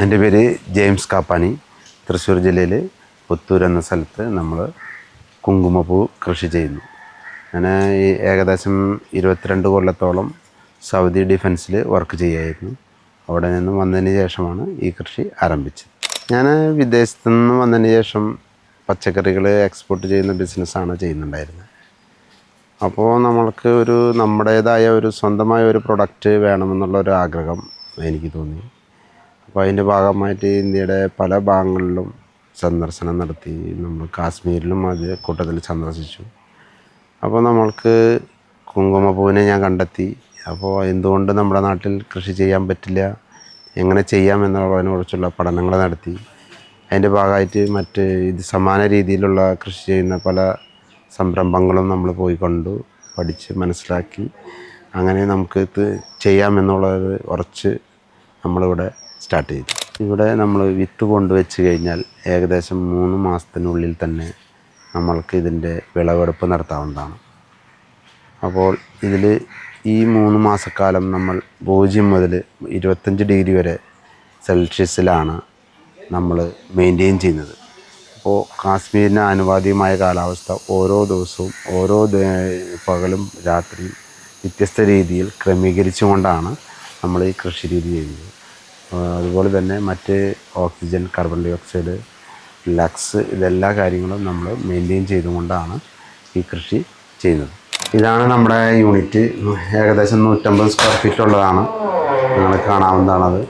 എൻ്റെ പേര് ജെയിംസ് കാപ്പാനി. തൃശ്ശൂർ ജില്ലയിൽ പുത്തൂർ എന്ന സ്ഥലത്ത് നമ്മൾ കുങ്കുമപ്പൂ കൃഷി ചെയ്യുന്നു. ഞാൻ ഏകദേശം 22 കൊല്ലത്തോളം സൗദി ഡിഫൻസിൽ വർക്ക് ചെയ്യായിരുന്നു. അവിടെ നിന്നും വന്നതിന് ശേഷമാണ് ഈ കൃഷി ആരംഭിച്ചത്. ഞാൻ വിദേശത്തു നിന്ന് വന്നതിന് ശേഷം പച്ചക്കറികൾ എക്സ്പോർട്ട് ചെയ്യുന്ന ബിസിനസ്സാണ് ചെയ്യുന്നുണ്ടായിരുന്നത്. അപ്പോൾ നമ്മൾക്ക് നമ്മുടേതായ സ്വന്തമായ ഒരു പ്രൊഡക്റ്റ് വേണമെന്നുള്ളൊരു ആഗ്രഹം എനിക്ക് തോന്നി. അപ്പോൾ അതിൻ്റെ ഭാഗമായിട്ട് ഇന്ത്യയുടെ പല ഭാഗങ്ങളിലും സന്ദർശനം നടത്തി. നമ്മൾ കാശ്മീരിലും അത് കൂട്ടത്തിൽ സന്ദർശിച്ചു. അപ്പോൾ നമ്മൾക്ക് കുങ്കുമപ്പൂവിനെ ഞാൻ കണ്ടെത്തി. അപ്പോൾ എന്തുകൊണ്ട് നമ്മുടെ നാട്ടിൽ കൃഷി ചെയ്യാൻ പറ്റില്ല, എങ്ങനെ ചെയ്യാം എന്നുള്ളതിനെക്കുറിച്ചുള്ള പഠനങ്ങൾ നടത്തി. അതിൻ്റെ ഭാഗമായിട്ട് സമാന രീതിയിലുള്ള കൃഷി ചെയ്യുന്ന പല സംരംഭങ്ങളും നമ്മൾ പോയി കണ്ടു, പഠിച്ച് മനസ്സിലാക്കി. അങ്ങനെ നമുക്ക് ഇത് ചെയ്യാമെന്നുള്ളത് ഉറച്ച് നമ്മളിവിടെ സ്റ്റാർട്ട് ചെയ്തു. ഇവിടെ നമ്മൾ വിത്ത് കൊണ്ടുവച്ച് കഴിഞ്ഞാൽ ഏകദേശം 3 മാസത്തിനുള്ളിൽ തന്നെ നമ്മൾക്ക് ഇതിൻ്റെ വിളവെടുപ്പ് നടത്താവുന്നതാണ്. അപ്പോൾ ഇതിൽ ഈ 3 മാസക്കാലം നമ്മൾ 0 മുതൽ 25 ഡിഗ്രി വരെ സെൽഷ്യസിലാണ് നമ്മൾ മെയിൻറ്റെയിൻ ചെയ്യുന്നത്. അപ്പോൾ കാശ്മീരിന് ആനുപാതികമായ കാലാവസ്ഥ ഓരോ ദിവസവും ഓരോ പകലും രാത്രിയും വ്യത്യസ്ത രീതിയിൽ ക്രമീകരിച്ചുകൊണ്ടാണ് നമ്മൾ ഈ കൃഷി രീതി ചെയ്യുന്നത്. അതുപോലെ തന്നെ മറ്റ് oxygen, carbon dioxide, lux, ഇതെല്ലാ കാര്യങ്ങളും നമ്മൾ മെയിൻറ്റെയിൻ ചെയ്തുകൊണ്ടാണ് ഈ കൃഷി ചെയ്യുന്നത്. ഇതാണ് നമ്മുടെ യൂണിറ്റ്. ഏകദേശം 150 സ്ക്വയർ ഫീറ്റ് ഉള്ളതാണ്. നിങ്ങൾ കാണാവുന്നതാണത്.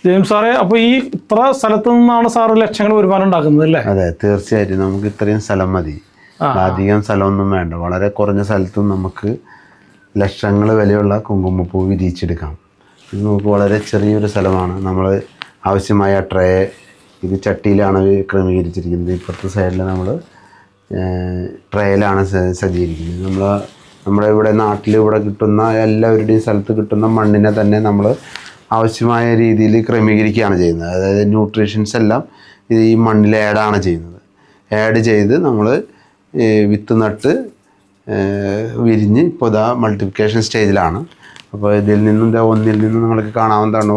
ജെയിംസ് സാറേ, അപ്പോൾ ഈ ഇത്ര സ്ഥലത്ത് നിന്നാണ് സാറ് ലക്ഷങ്ങൾ വരുമാനം ഉണ്ടാക്കുന്നത് അല്ലേ? അതെ, തീർച്ചയായിട്ടും. നമുക്ക് ഇത്രയും സ്ഥലം മതി, അധികം സ്ഥലമൊന്നും വേണ്ട. വളരെ കുറഞ്ഞ സ്ഥലത്തും നമുക്ക് ലക്ഷങ്ങൾ വിലയുള്ള കുങ്കുമപ്പൂ വിരിയിച്ചെടുക്കാം. ഇത് നമുക്ക് വളരെ ചെറിയൊരു സ്ഥലമാണ്. നമ്മൾ ആവശ്യമായ ട്രേ, ഇത് ചട്ടിയിലാണ് ക്രമീകരിച്ചിരിക്കുന്നത്. ഇപ്പുറത്തെ സൈഡിൽ നമ്മൾ ട്രേയിലാണ് സജ്ജീകരിക്കുന്നത്. നമ്മുടെ ഇവിടെ കിട്ടുന്ന എല്ലാവരുടെയും സ്ഥലത്ത് കിട്ടുന്ന മണ്ണിനെ തന്നെ നമ്മൾ ആവശ്യമായ രീതിയിൽ ക്രമീകരിക്കുകയാണ് ചെയ്യുന്നത്. അതായത് ന്യൂട്രീഷൻസ് എല്ലാം ഈ മണ്ണിൽ ആഡാണ് ചെയ്യുന്നത്. ആഡ് ചെയ്ത് നമ്മൾ വിത്ത് നട്ട് വിരിഞ്ഞ് ഇപ്പോൾ മൾട്ടിപ്ലിക്കേഷൻ സ്റ്റേജിലാണ്. അപ്പോൾ ഒന്നിൽ നിന്നും നിങ്ങൾക്ക് കാണാവുന്നതാണോ,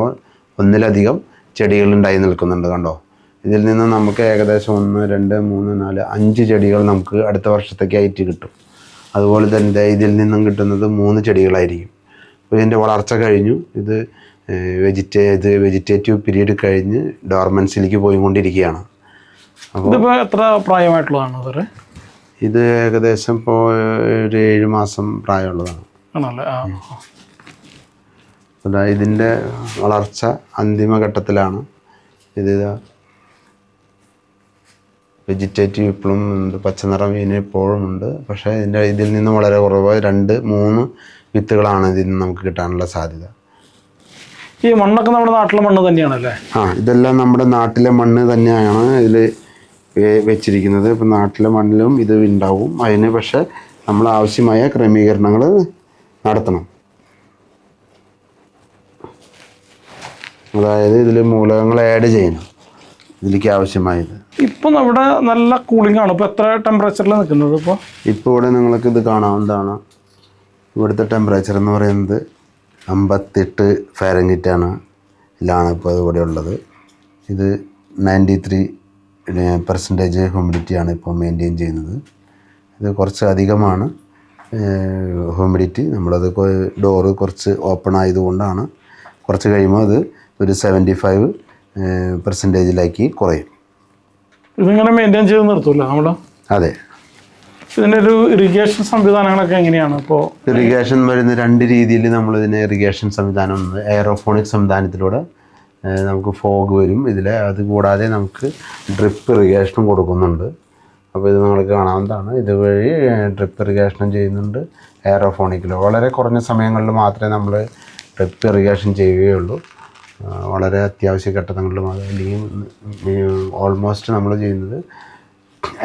ഒന്നിലധികം ചെടികൾ ഉണ്ടായി നിൽക്കുന്നുണ്ട്. കണ്ടോ, ഇതിൽ നിന്ന് നമുക്ക് ഏകദേശം 1, 2, 3, 4, 5 ചെടികൾ നമുക്ക് അടുത്ത വർഷത്തേക്കായിട്ട് കിട്ടും. അതുപോലെ തന്നെ ഇതിൽ നിന്നും കിട്ടുന്നത് 3 ചെടികളായിരിക്കും. അപ്പോൾ ഇതിൻ്റെ വളർച്ച കഴിഞ്ഞു. ഇത് വെജിറ്റേറ്റീവ് പീരീഡ് കഴിഞ്ഞ് ഡോർമൻസിലേക്ക് പോയിക്കൊണ്ടിരിക്കുകയാണ്. അപ്പോൾ എത്ര പ്രായമായിട്ടുള്ളതാണ് സാറേ? ഇത് ഏകദേശം ഇപ്പോൾ ഒരു 7 മാസം പ്രായമുള്ളതാണ്. ഇതിൻ്റെ വളർച്ച അന്തിമഘട്ടത്തിലാണ്. വെജിറ്റേറ്റീവ് ഇപ്പോഴും ഉണ്ട്, പച്ചനിറം ഇപ്പോഴും ഉണ്ട്. പക്ഷേ ഇതിൽ നിന്ന് വളരെ കുറവ് 2, 3 വിത്തുകളാണ് ഇതിൽ നിന്ന് നമുക്ക് കിട്ടാനുള്ള സാധ്യത. ഈ മണ്ണൊക്കെ നമ്മുടെ നാട്ടിലെ മണ്ണ് തന്നെയാണല്ലേ? ഇതെല്ലാം നമ്മുടെ നാട്ടിലെ മണ്ണ് തന്നെയാണ് ഇതിൽ വെച്ചിരിക്കുന്നത്. ഇപ്പം നാട്ടിലെ മണ്ണിലും ഇത് ഉണ്ടാവും. അതിന് പക്ഷേ നമ്മൾ ആവശ്യമായ ക്രമീകരണങ്ങൾ നടത്തണം. അതായത് ഇതിൽ മൂലകങ്ങൾ ആഡ് ചെയ്യണം ഇതിലേക്ക് ആവശ്യമായത്. ഇപ്പം ഇവിടെ നല്ല കൂളിംഗ് ആണ്. ഇപ്പോൾ എത്ര ടെമ്പറേച്ചറിൽ നിൽക്കുന്നത്? ഇപ്പോൾ ഇവിടെ നിങ്ങൾക്ക് ഇത് കാണാവുന്നതാണ്. ഇവിടുത്തെ ടെമ്പറേച്ചർ എന്ന് പറയുന്നത് 58 ഫാരൻഹീറ്റാണ്. ഇതിലാണ് ഇപ്പോൾ ഇവിടെ ഉള്ളത്. ഇത് 93% ഹ്യൂമിഡിറ്റിയാണ് ഇപ്പോൾ മെയിൻറ്റെയിൻ ചെയ്യുന്നത്. ഇത് കുറച്ച് അധികമാണ് ഹ്യൂമിഡിറ്റി. നമ്മളത് ഡോറ് കുറച്ച് ഓപ്പൺ ആയതുകൊണ്ടാണ്. കുറച്ച് കഴിയുമ്പോൾ അത് ഒരു 75% കുറയും. ഇതിങ്ങനെ മെയിൻറ്റെയിൻ ചെയ്ത് നിർത്തുമല്ലോ നമ്മൾ? അതെ. ഇതിൻ്റെ ഒരു ഇറിഗേഷൻ സംവിധാനങ്ങളൊക്കെ എങ്ങനെയാണ്? ഇപ്പോൾ ഇറിഗേഷൻ വരുന്ന 2 രീതിയിൽ നമ്മളിതിന് ഇറിഗേഷൻ സംവിധാനം ഉണ്ട്. എയറോഫോണിക് സംവിധാനത്തിലൂടെ നമുക്ക് ഫോഗ് വരും ഇതിൽ. അതുകൂടാതെ നമുക്ക് ഡ്രിപ്പ് ഇറിഗേഷനും കൊടുക്കുന്നുണ്ട്. അപ്പോൾ ഇത് നിങ്ങൾക്ക് കാണാവുന്നതാണ്. ഇതുവഴി ഡ്രിപ്പ് ഇറിഗേഷനും ചെയ്യുന്നുണ്ട്. എയറോഫോണിക്കിൽ വളരെ കുറഞ്ഞ സമയങ്ങളിൽ മാത്രമേ നമ്മൾ ഡ്രിപ്പ് ഇറിഗേഷൻ ചെയ്യുകയുള്ളൂ. വളരെ അത്യാവശ്യ ഘട്ടങ്ങളിലും അല്ലെങ്കിൽ ഓൾമോസ്റ്റ് നമ്മൾ ചെയ്യുന്നത്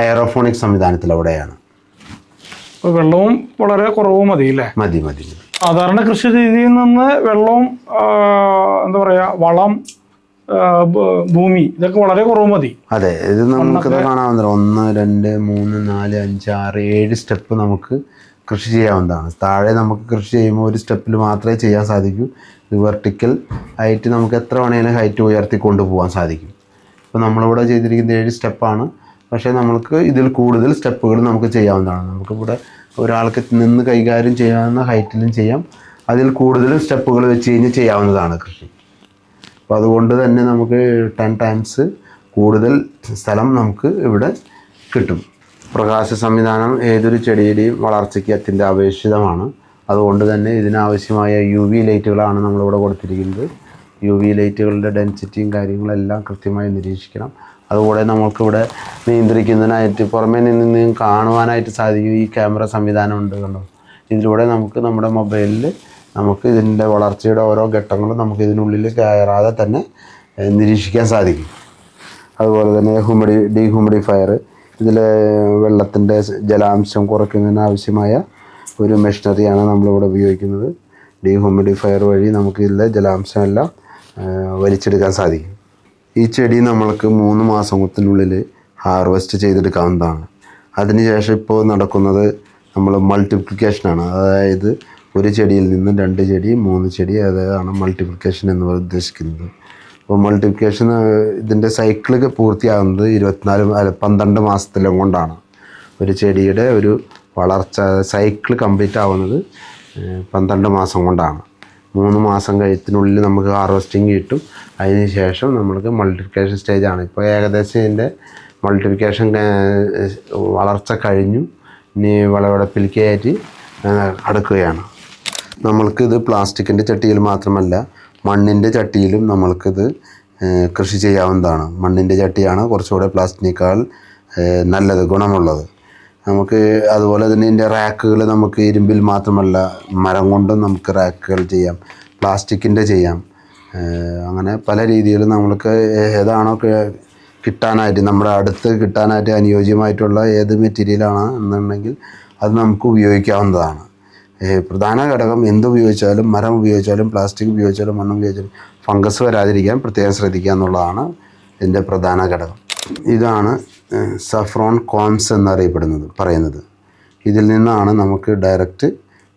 എയറോഫോണിക് സംവിധാനത്തിലൂടെയാണ്. വെള്ളവും വളരെ കുറവും മതി അല്ലേ? മതി. സാധാരണ കൃഷി രീതിയിൽ നിന്ന് വെള്ളവും എന്താ പറയാ വളം ഭൂമി ഇതൊക്കെ വളരെ കുറവ് മതി. അതെ, ഇത് നമുക്കിത് കാണാവുന്നതാണ്. 1 2 3 4 5 6 7 സ്റ്റെപ്പ് നമുക്ക് കൃഷി ചെയ്യാവുന്നതാണ്. താഴെ നമുക്ക് കൃഷി ചെയ്യുമ്പോൾ ഒരു സ്റ്റെപ്പിൽ മാത്രമേ ചെയ്യാൻ സാധിക്കൂ. ഇത് വെർട്ടിക്കൽ ആയിട്ട് നമുക്ക് എത്ര വേണമെങ്കിലും ഹൈറ്റ് ഉയർത്തി കൊണ്ടുപോകാൻ സാധിക്കും. ഇപ്പോൾ നമ്മളിവിടെ ചെയ്തിരിക്കുന്നത് 7 സ്റ്റെപ്പാണ്. പക്ഷേ നമ്മൾക്ക് ഇതിൽ കൂടുതൽ സ്റ്റെപ്പുകൾ നമുക്ക് ചെയ്യാവുന്നതാണ്. നമുക്കിവിടെ ഒരാൾക്ക് നിന്ന് കൈകാര്യം ചെയ്യാവുന്ന ഹൈറ്റിലും ചെയ്യാം. അതിൽ കൂടുതലും സ്റ്റെപ്പുകൾ വെച്ച് കഴിഞ്ഞ് ചെയ്യാവുന്നതാണ് കൃഷി. അപ്പോൾ അതുകൊണ്ട് തന്നെ നമുക്ക് 10 ടൈംസ് കൂടുതൽ സ്ഥലം നമുക്ക് ഇവിടെ കിട്ടും. പ്രകാശ സംവിധാനം ഏതൊരു ചെടിയുടെയും വളർച്ചയ്ക്ക് അത്യന്താപേക്ഷിതമാണ്. അതുകൊണ്ട് തന്നെ ഇതിനാവശ്യമായ UV ലൈറ്റുകളാണ് നമ്മളിവിടെ കൊടുത്തിരിക്കുന്നത്. UV ലൈറ്റുകളുടെ ഡെൻസിറ്റിയും കാര്യങ്ങളെല്ലാം കൃത്യമായി നിരീക്ഷിക്കണം. അതുകൂടെ നമുക്കിവിടെ നിയന്ത്രിക്കുന്നതിനായിട്ട് പുറമേ നിന്ന് കാണുവാനായിട്ട് സാധിക്കും. ഈ ക്യാമറ സംവിധാനം ഉണ്ട് കണ്ടോ. ഇതിലൂടെ നമുക്ക് നമ്മുടെ മൊബൈലിൽ നമുക്ക് ഇതിൻ്റെ വളർച്ചയുടെ ഓരോ ഘട്ടങ്ങളും നമുക്ക് ഇതിനുള്ളിൽ കയറാതെ തന്നെ നിരീക്ഷിക്കാൻ സാധിക്കും. അതുപോലെ തന്നെ ഡീഹ്യൂമിഡിഫയർ, ഇതിൽ വെള്ളത്തിൻ്റെ ജലാംശം കുറയ്ക്കുന്നതിന് ആവശ്യമായ ഒരു മെഷീനറിയാണ് നമ്മളിവിടെ ഉപയോഗിക്കുന്നത്. ഡീഹ്യൂമിഡിഫയർ വഴി നമുക്ക് ഇതിലെ ജലാംശമെല്ലാം വലിച്ചെടുക്കാൻ സാധിക്കും. ഈ ചെടി നമ്മൾക്ക് 3 മാസത്തിനുള്ളിൽ ഹാർവെസ്റ്റ് ചെയ്തെടുക്കാവുന്നതാണ്. അതിനുശേഷം ഇപ്പോൾ നടക്കുന്നത് നമ്മൾ മൾട്ടിപ്ലിക്കേഷനാണ്. അതായത് ഒരു ചെടിയിൽ നിന്ന് 2 ചെടി 3 ചെടി, അതാണ് മൾട്ടിപ്ലിക്കേഷൻ എന്ന് ഉദ്ദേശിക്കുന്നത്. അപ്പോൾ മൾട്ടിപ്ലിക്കേഷൻ ഇതിൻ്റെ സൈക്കിള് പൂർത്തിയാകുന്നത് 12 മാസത്തിലും കൊണ്ടാണ്. ഒരു ചെടിയുടെ ഒരു വളർച്ച സൈക്കിൾ കംപ്ലീറ്റ് ആവുന്നത് 12 മാസം കൊണ്ടാണ്. 3 മാസം കഴിയത്തിനുള്ളിൽ നമുക്ക് ഹാർവെസ്റ്റിംഗ് കിട്ടും. അതിന് ശേഷം നമ്മൾക്ക് മൾട്ടിപ്ലിക്കേഷൻ സ്റ്റേജാണ്. ഇപ്പോൾ ഏകദേശം ഇതിൻ്റെ മൾട്ടിപ്ലിക്കേഷൻ വളർച്ച കഴിഞ്ഞു. ഇനി വിളവെടുപ്പിലേക്കായിട്ട് അടുക്കുകയാണ്. നമ്മൾക്കിത് പ്ലാസ്റ്റിക്കിൻ്റെ ചട്ടിയിൽ മാത്രമല്ല മണ്ണിൻ്റെ ചട്ടിയിലും നമ്മൾക്കിത് കൃഷി ചെയ്യാവുന്നതാണ്. മണ്ണിൻ്റെ ചട്ടിയാണ് കുറച്ചുകൂടെ പ്ലാസ്റ്റിക്കിനേക്കാൾ നല്ലത്, ഗുണമുള്ളത്. നമുക്ക് അതുപോലെ തന്നെ ഇതിൻ്റെ റാക്കുകൾ നമുക്ക് ഇരുമ്പിൽ മാത്രമല്ല മരം കൊണ്ടും നമുക്ക് റാക്കുകൾ ചെയ്യാം, പ്ലാസ്റ്റിക്കിൻ്റെ ചെയ്യാം. അങ്ങനെ പല രീതിയിലും നമ്മൾക്ക് ഏതാണോ കിട്ടാനായിട്ട് നമ്മുടെ അടുത്ത് കിട്ടാനായിട്ട് അനുയോജ്യമായിട്ടുള്ള ഏത് മെറ്റീരിയലാണ് എന്നുണ്ടെങ്കിൽ അത് നമുക്ക് ഉപയോഗിക്കാവുന്നതാണ്. പ്രധാന ഘടകം എന്തുപയോഗിച്ചാലും, മരം ഉപയോഗിച്ചാലും പ്ലാസ്റ്റിക് ഉപയോഗിച്ചാലും മണ്ണ് ഉപയോഗിച്ചാലും ഫംഗസ് വരാതിരിക്കാൻ പ്രത്യേകം ശ്രദ്ധിക്കുക എന്നുള്ളതാണ് ഇതിൻ്റെ പ്രധാന ഘടകം. ഇതാണ് സഫ്രോൺ കോൺസ് പറയുന്നത്. ഇതിൽ നിന്നാണ് നമുക്ക് ഡയറക്റ്റ്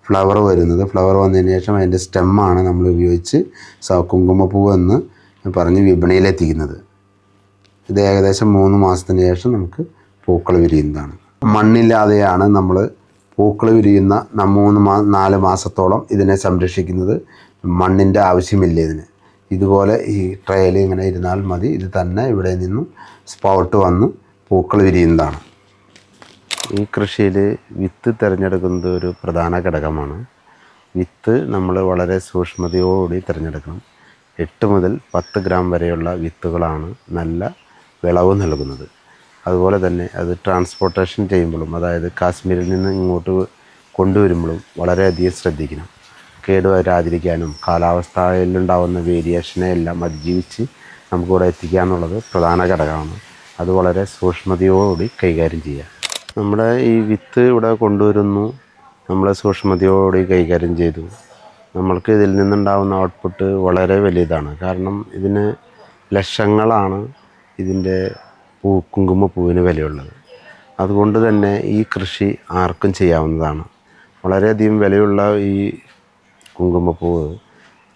ഫ്ലവർ വരുന്നത്. ഫ്ലവർ വന്നതിന് ശേഷം അതിൻ്റെ സ്റ്റെമ്മാണ് നമ്മൾ ഉപയോഗിച്ച് കുങ്കുമപ്പൂ എന്ന് പറഞ്ഞ് വിപണിയിലെത്തിക്കുന്നത്. ഇത് ഏകദേശം 3 മാസത്തിന് ശേഷം നമുക്ക് പൂക്കൾ വിരിയുന്നതാണ്. മണ്ണില്ലാതെയാണ് നമ്മൾ പൂക്കൾ വിരിയുന്ന 4 മാസത്തോളം ഇതിനെ സംരക്ഷിക്കുന്നത്. മണ്ണിൻ്റെ ആവശ്യമില്ല ഇതിന്. ഇതുപോലെ ഈ ട്രയൽ ഇങ്ങനെ ഇരുന്നാൽ മതി. ഇത് തന്നെ ഇവിടെ നിന്നും സ്പൗട്ട് വന്ന് പൂക്കൾ വിരിയുന്നതാണ്. ഈ കൃഷിയിൽ വിത്ത് തിരഞ്ഞെടുക്കുന്നത് ഒരു പ്രധാന ഘടകമാണ്. വിത്ത് നമ്മൾ വളരെ സൂക്ഷ്മതയോടുകൂടി തിരഞ്ഞെടുക്കണം. 8 മുതൽ 10 ഗ്രാം വരെയുള്ള വിത്തുകളാണ് നല്ല വിളവ് നൽകുന്നത്. അതുപോലെ തന്നെ അത് ട്രാൻസ്പോർട്ടേഷൻ ചെയ്യുമ്പോഴും, അതായത് കാശ്മീരിൽ നിന്ന് ഇങ്ങോട്ട് കൊണ്ടുവരുമ്പോഴും വളരെയധികം ശ്രദ്ധിക്കണം. കേടുവരാതിരിക്കാനും കാലാവസ്ഥയിലുണ്ടാകുന്ന വേരിയേഷനെ എല്ലാം അതിജീവിച്ച് നമുക്കിവിടെ എത്തിക്കുക എന്നുള്ളത് പ്രധാന ഘടകമാണ്. അത് വളരെ സൂക്ഷ്മതയോടുകൂടി കൈകാര്യം ചെയ്യുക. നമ്മുടെ ഈ വിത്ത് ഇവിടെ കൊണ്ടുവരുന്നു, നമ്മൾ സൂക്ഷ്മതയോടുകൂടി കൈകാര്യം ചെയ്തു. നമ്മൾക്ക് ഇതിൽ നിന്നുണ്ടാകുന്ന ഔട്ട്പുട്ട് വളരെ വലിയതാണ്. കാരണം ഇതിന് ലക്ഷങ്ങളാണ് ഇതിൻ്റെ കുങ്കുമപ്പൂവിന് വിലയുള്ളത്. അതുകൊണ്ട് തന്നെ ഈ കൃഷി ആർക്കും ചെയ്യാവുന്നതാണ്. വളരെയധികം വിലയുള്ള ഈ കുങ്കുമപ്പൂവ്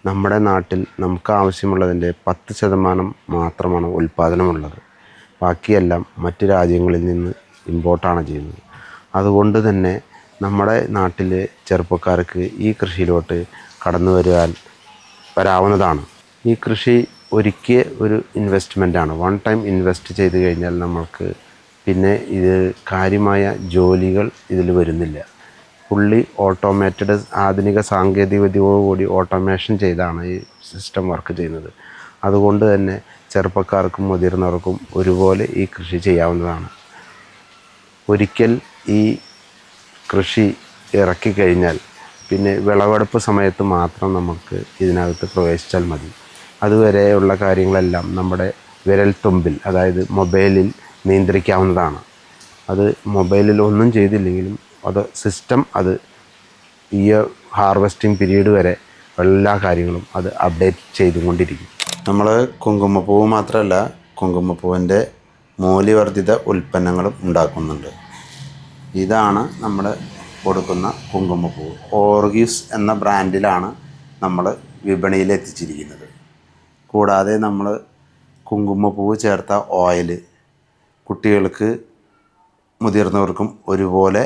നമ്മുടെ നാട്ടിൽ നമുക്ക് ആവശ്യമുള്ളതിൻ്റെ 10% മാത്രമാണ് ഉൽപ്പാദനമുള്ളത്. ബാക്കിയെല്ലാം മറ്റ് രാജ്യങ്ങളിൽ നിന്ന് ഇമ്പോർട്ടാണ് ചെയ്യുന്നത്. അതുകൊണ്ട് തന്നെ നമ്മുടെ നാട്ടിലെ ചെറുപ്പക്കാർക്ക് ഈ കൃഷിയിലോട്ട് കടന്നു വരാവുന്നതാണ്. ഈ കൃഷി ഒരിക്കൽ ഒരു ഇൻവെസ്റ്റ്മെൻറ്റാണ്. 1 ടൈം ഇൻവെസ്റ്റ് ചെയ്ത് കഴിഞ്ഞാൽ നമ്മൾക്ക് പിന്നെ ഇത് കാര്യമായ ജോലികൾ ഇതിൽ വരുന്നില്ല. ഫുള്ളി ഓട്ടോമേറ്റഡ് ആധുനിക സാങ്കേതികവിദ്യയോടുകൂടി ഓട്ടോമേഷൻ ചെയ്താണ് ഈ സിസ്റ്റം വർക്ക് ചെയ്യുന്നത്. അതുകൊണ്ട് തന്നെ ചെറുപ്പക്കാർക്കും മുതിർന്നവർക്കും ഒരുപോലെ ഈ കൃഷി ചെയ്യാവുന്നതാണ്. ഒരിക്കൽ ഈ കൃഷി ഇറക്കിക്കഴിഞ്ഞാൽ പിന്നെ വിളവെടുപ്പ് സമയത്ത് മാത്രം നമുക്ക് ഇതിനകത്ത് പ്രവേശിച്ചാൽ മതി. അതുവരെയുള്ള കാര്യങ്ങളെല്ലാം നമ്മുടെ വിരൽത്തുമ്പിൽ, അതായത് മൊബൈലിൽ നിയന്ത്രിക്കാവുന്നതാണ്. അത് മൊബൈലിൽ ഒന്നും ചെയ്തില്ലെങ്കിലും അത് സിസ്റ്റം അത് ഈ ഹാർവെസ്റ്റിംഗ് പീരീഡ് വരെ എല്ലാ കാര്യങ്ങളും അത് അപ്ഡേറ്റ് ചെയ്തുകൊണ്ടിരിക്കും. നമ്മൾ കുങ്കുമപ്പൂവ് മാത്രമല്ല, കുങ്കുമപ്പൂവിൻ്റെ മൂല്യവർദ്ധിത ഉൽപ്പന്നങ്ങളും ഉണ്ടാക്കുന്നുണ്ട്. ഇതാണ് നമ്മൾ കൊടുക്കുന്ന കുങ്കുമപ്പൂവ്. ഓർഗീസ് എന്ന ബ്രാൻഡിലാണ് നമ്മൾ വിപണിയിൽ എത്തിച്ചിരിക്കുന്നത്. കൂടാതെ നമ്മൾ കുങ്കുമപ്പൂവ് ചേർത്ത ഓയിൽ കുട്ടികൾക്ക് മുതിർന്നവർക്കും ഒരുപോലെ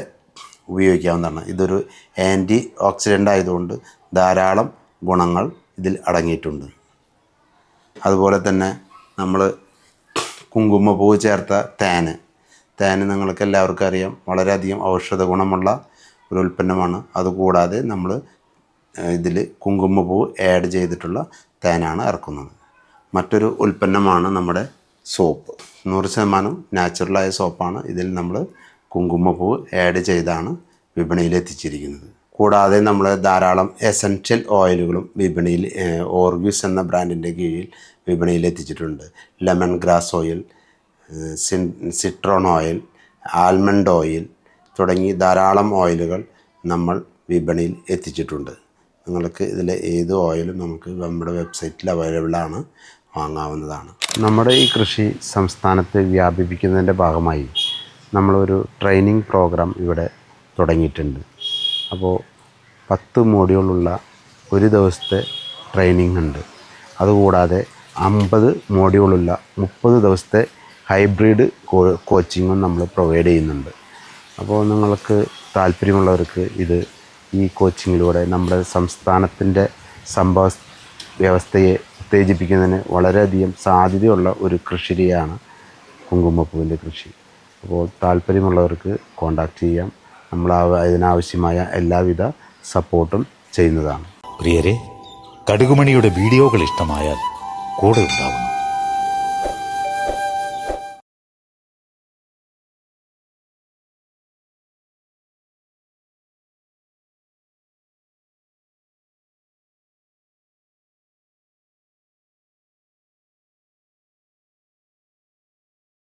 ഉപയോഗിക്കാവുന്നതാണ്. ഇതൊരു ആൻറ്റി ഓക്സിഡൻ്റ് ആയതുകൊണ്ട് ധാരാളം ഗുണങ്ങൾ ഇതിൽ അടങ്ങിയിട്ടുണ്ട്. അതുപോലെ തന്നെ നമ്മൾ കുങ്കുമപ്പൂവ് ചേർത്ത തേന് നിങ്ങൾക്ക് എല്ലാവർക്കും അറിയാം, വളരെയധികം ഔഷധ ഗുണമുള്ള ഒരു ഉൽപ്പന്നമാണ്. അതുകൂടാതെ നമ്മൾ ഇതിൽ കുങ്കുമപ്പൂവ് ആഡ് ചെയ്തിട്ടുള്ള തേനാണ് ഇറക്കുന്നത്. മറ്റൊരു ഉൽപ്പന്നമാണ് നമ്മുടെ സോപ്പ്. 100% നാച്ചുറലായ സോപ്പാണ്. ഇതിൽ നമ്മൾ കുങ്കുമപ്പൂവ് ആഡ് ചെയ്താണ് വിപണിയിൽ എത്തിച്ചിരിക്കുന്നത്. കൂടാതെ നമ്മൾ ധാരാളം എസൻഷ്യൽ ഓയിലുകളും വിപണിയിൽ ഓർഗീസ് എന്ന ബ്രാൻഡിൻ്റെ കീഴിൽ വിപണിയിൽ എത്തിച്ചിട്ടുണ്ട്. Lemon grass oil, Citroen oil, almond oil തുടങ്ങി ധാരാളം ഓയിലുകൾ നമ്മൾ വിപണിയിൽ എത്തിച്ചിട്ടുണ്ട്. നിങ്ങൾക്ക് ഇതിലെ ഏത് ഓയിലും നമുക്ക് നമ്മുടെ വെബ്സൈറ്റിൽ അവൈലബിളാണ്, വാങ്ങാവുന്നതാണ്. നമ്മുടെ ഈ കൃഷി സംസ്ഥാനത്ത് വ്യാപിപ്പിക്കുന്നതിൻ്റെ ഭാഗമായി നമ്മളൊരു ട്രെയിനിങ് പ്രോഗ്രാം ഇവിടെ തുടങ്ങിയിട്ടുണ്ട്. അപ്പോൾ 10 മോഡ്യൂളുള്ള ഒരു ദിവസത്തെ ട്രെയിനിങ് ഉണ്ട്. അതുകൂടാതെ 50 മോഡ്യൂളുള്ള 30 ദിവസത്തെ ഹൈബ്രിഡ് കോച്ചിങ്ങും നമ്മൾ പ്രൊവൈഡ് ചെയ്യുന്നുണ്ട്. അപ്പോൾ നിങ്ങൾക്ക് താല്പര്യമുള്ളവർക്ക് ഈ കോച്ചിങ്ങിലൂടെ നമ്മുടെ സംസ്ഥാനത്തിൻ്റെ സമ്പദ് വ്യവസ്ഥയെ ഉത്തേജിപ്പിക്കുന്നതിന് വളരെയധികം സാധ്യതയുള്ള ഒരു കൃഷിയാണ് കുങ്കുമപ്പൂവിൻ്റെ കൃഷി. അപ്പോൾ താല്പര്യമുള്ളവർക്ക് കോൺടാക്റ്റ് ചെയ്യാം. നമ്മൾ അതിനാവശ്യമായ എല്ലാവിധ സപ്പോർട്ടും ചെയ്യുന്നതാണ്. പ്രിയരെ, കടുകുമണിയുടെ വീഡിയോകൾ ഇഷ്ടമായാൽ കൂടെ ഉണ്ടാവും.